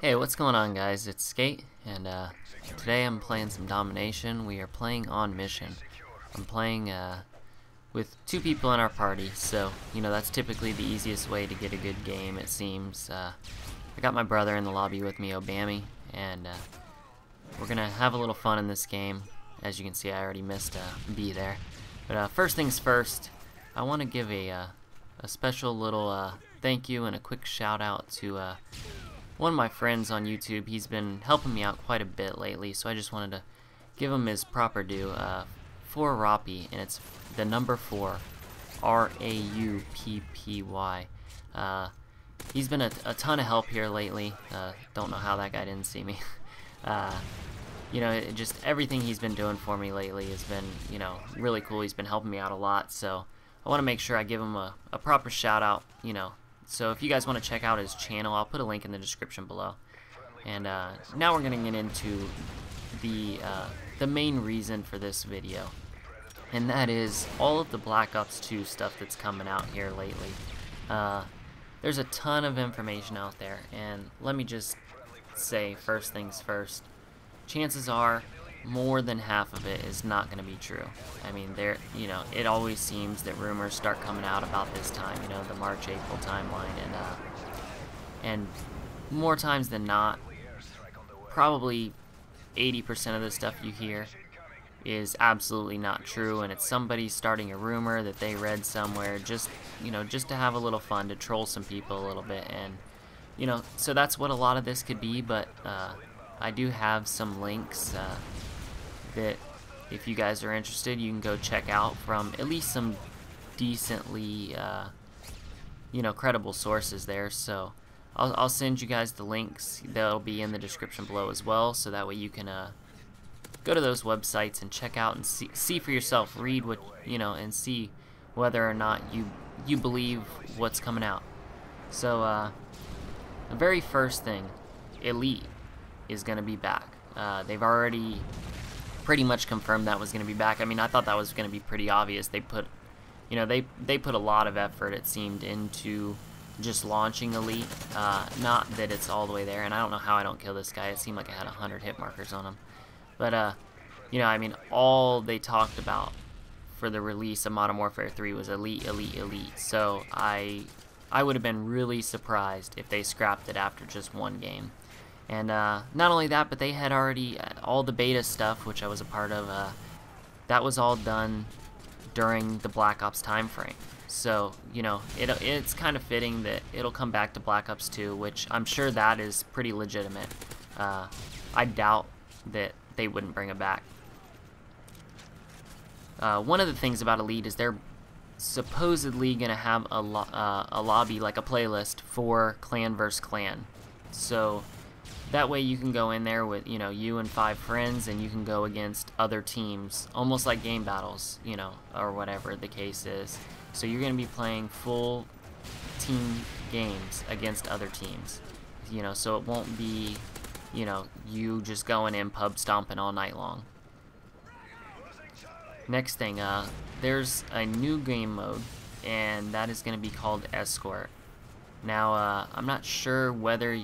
Hey, what's going on, guys? It's Skate, and today I'm playing some domination. We are playing on mission. I'm playing with two people in our party, so that's typically the easiest way to get a good game, it seems. I got my brother in the lobby with me, Obami, and we're gonna have a little fun in this game. As you can see, I already missed a B there. But first things first, I want to give a special little thank you and a quick shout out to one of my friends on YouTube. He's been helping me out quite a bit lately, so I just wanted to give him his proper due. For Rauppi, and it's the number 4, Rauppy. He's been a ton of help here lately. Don't know how that guy didn't see me. Just everything he's been doing for me lately has been, really cool. He's been helping me out a lot, so I want to make sure I give him a proper shout out, So if you guys want to check out his channel, I'll put a link in the description below. And now we're going to get into the main reason for this video, and that is all of the Black Ops 2 stuff that's coming out here lately. There's a ton of information out there, and let me just say, first things first, chances are more than half of it is not going to be true. I mean, it always seems that rumors start coming out about this time, the March-April timeline, and more times than not, probably 80% of the stuff you hear is absolutely not true, and it's somebody starting a rumor that they read somewhere just to have a little fun, to troll some people a little bit, and so that's what a lot of this could be. But I do have some links that if you guys are interested, you can go check out from at least some decently credible sources there. So I'll send you guys the links. They'll be in the description below as well, so that way you can go to those websites and check out and see for yourself, read what and see whether or not you believe what's coming out. So the very first thing, Elite is going to be back. They've already pretty much confirmed that was going to be back. I mean, I thought that was going to be pretty obvious. They put they put a lot of effort, it seemed, into just launching Elite. Not that it's all the way there, and I don't know how I don't kill this guy. It seemed like I had 100 hit markers on him. But I mean, all they talked about for the release of Modern Warfare 3 was Elite, Elite, Elite. So I would have been really surprised if they scrapped it after just one game. And not only that, but they had already all the beta stuff, which I was a part of. That was all done during the Black Ops time frame. So it's kind of fitting that it'll come back to Black Ops 2, which I'm sure that is pretty legitimate. I doubt that they wouldn't bring it back. One of the things about Elite is they're supposedly gonna have a lobby, like a playlist for clan versus clan. So that way you can go in there with you and 5 friends, and you can go against other teams, almost like game battles, or whatever the case is. So you're gonna be playing full team games against other teams, so it won't be you just going in pub stomping all night long. Next thing, there's a new game mode, and that is going to be called Escort. Now, I'm not sure whether,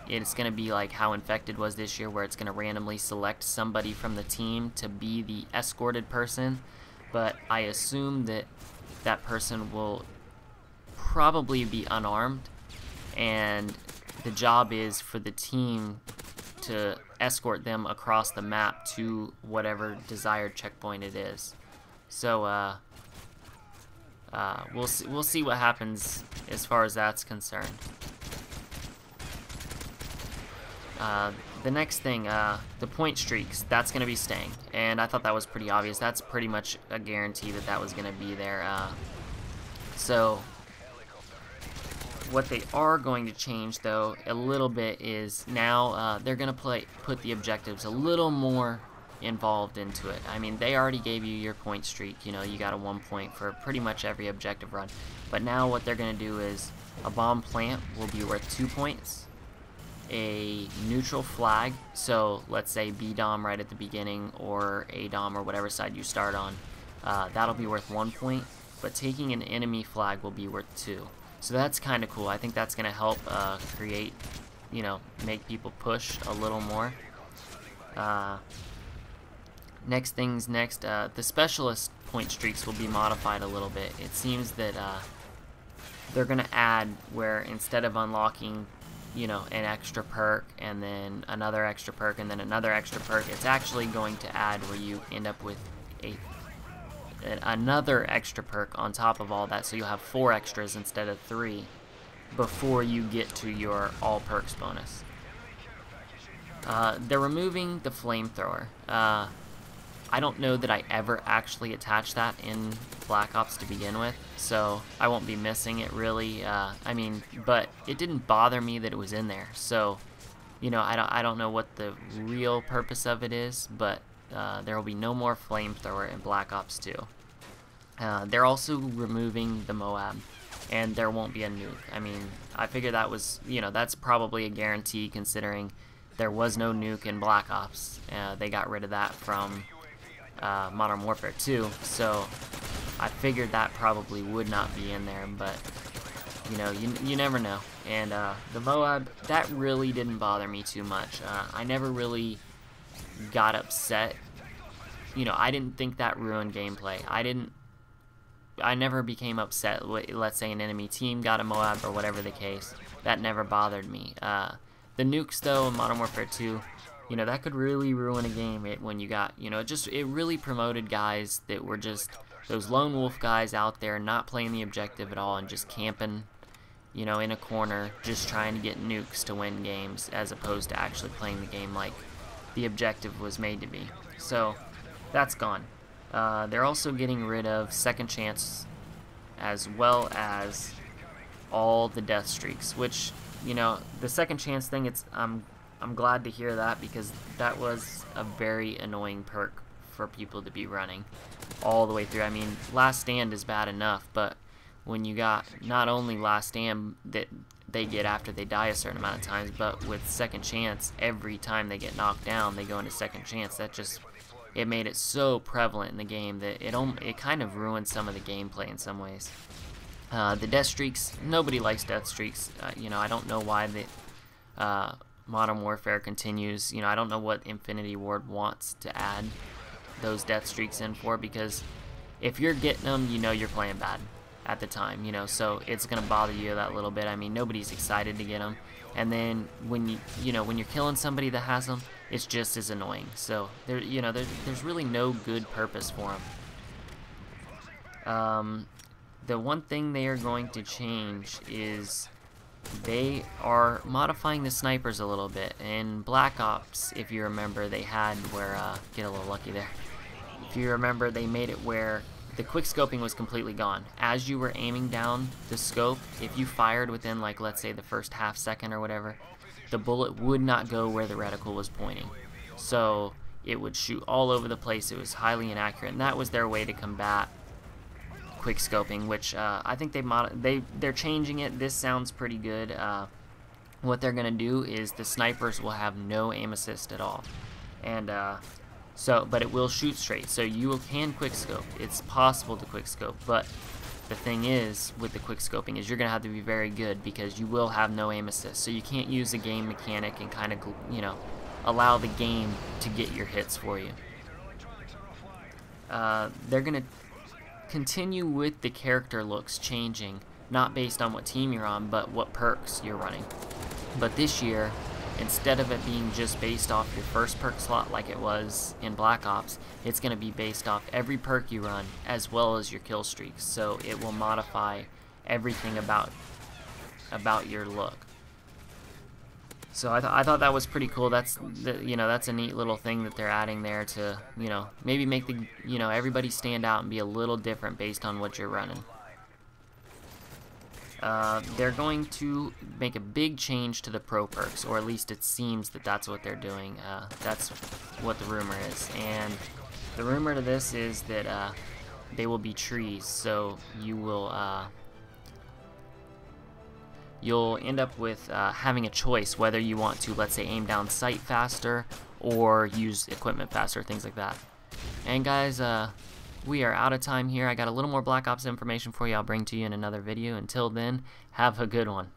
it's going to be like how Infected was this year, where it's going to randomly select somebody from the team to be the escorted person, but I assume that that person will probably be unarmed, and the job is for the team to escort them across the map to whatever desired checkpoint it is. So we'll see what happens as far as that's concerned. The next thing, the point streaks, that's going to be staying, and I thought that was pretty obvious. That's pretty much a guarantee that that was going to be there. So what they are going to change, though, a little bit is now they're going to put the objectives a little more involved into it. I mean, they already gave you your point streak. You got a 1 point for pretty much every objective run. But now what they're going to do is a bomb plant will be worth 2 points. A neutral flag, so let's say B dom right at the beginning, or A dom, or whatever side you start on, that'll be worth 1 point. But taking an enemy flag will be worth 2. So that's kind of cool. I think that's going to help create, make people push a little more. Next things next, the specialist point streaks will be modified a little bit. It seems that they're going to add where instead of unlocking, an extra perk and then another extra perk and then another extra perk, it's actually going to add where you end up with another extra perk on top of all that, so you'll have 4 extras instead of 3 before you get to your all perks bonus. They're removing the Flamethrower. I don't know that I ever actually attached that in Black Ops to begin with, so I won't be missing it really. But it didn't bother me that it was in there, so I don't know what the real purpose of it is, but there will be no more Flamethrower in Black Ops 2. They're also removing the Moab, and there won't be a nuke. I mean, I figure that was, that's probably a guarantee considering there was no nuke in Black Ops. They got rid of that from Modern Warfare 2, so I figured that probably would not be in there, but you never know. And the Moab, that really didn't bother me too much. I never really got upset. I didn't think that ruined gameplay. I never became upset. Let's say an enemy team got a Moab or whatever the case. That never bothered me. The nukes though in Modern Warfare 2, that could really ruin a game when you got, it really promoted guys that were just those lone wolf guys out there not playing the objective at all and just camping, in a corner just trying to get nukes to win games as opposed to actually playing the game like the objective was made to be. So that's gone. They're also getting rid of second chance as well as all the death streaks, which, the second chance thing, I'm glad to hear that because that was a very annoying perk for people to be running all the way through. I mean, last stand is bad enough, but when you got not only last stand that they get after they die a certain amount of times, but with second chance, every time they get knocked down, they go into second chance. That just, it made it so prevalent in the game that it kind of ruined some of the gameplay in some ways. The death streaks, nobody likes death streaks. I don't know why the Modern Warfare continues. I don't know what Infinity Ward wants to add those death streaks in for, because if you're getting them, you're playing bad at the time, so it's gonna bother you that little bit. I mean, nobody's excited to get them, and then when when you're killing somebody that has them, it's just as annoying. So there's really no good purpose for them. The one thing they are going to change is they are modifying the snipers a little bit. In Black Ops, if you remember, they had where get a little lucky there. If you remember, they made it where the quick scoping was completely gone. As you were aiming down the scope, if you fired within, like, let's say the first half second or whatever, the bullet would not go where the reticle was pointing. So it would shoot all over the place. It was highly inaccurate, and that was their way to combat quick scoping, which I think they're changing it. This sounds pretty good. What they're gonna do is the snipers will have no aim assist at all, and but it will shoot straight, so you can quick scope. It's possible to quick scope, but the thing is with the quick scoping is you're gonna have to be very good because you will have no aim assist, so you can't use a game mechanic and kind of allow the game to get your hits for you. They're gonna continue with the character looks changing, not based on what team you're on, but what perks you're running. But this year, instead of it being just based off your first perk slot like it was in Black Ops, it's going to be based off every perk you run as well as your kill streaks. So it will modify everything about your look. So I thought that was pretty cool. That's that's a neat little thing that they're adding there to maybe make the everybody stand out and be a little different based on what you're running. They're going to make a big change to the pro perks, or at least it seems that that's what they're doing. That's what the rumor is, and the rumor to this is that they will be trees. So you will. You'll end up with having a choice whether you want to, let's say, aim down sight faster or use equipment faster, things like that. And guys, we are out of time here. I got a little more Black Ops information for you I'll bring to you in another video. Until then, have a good one.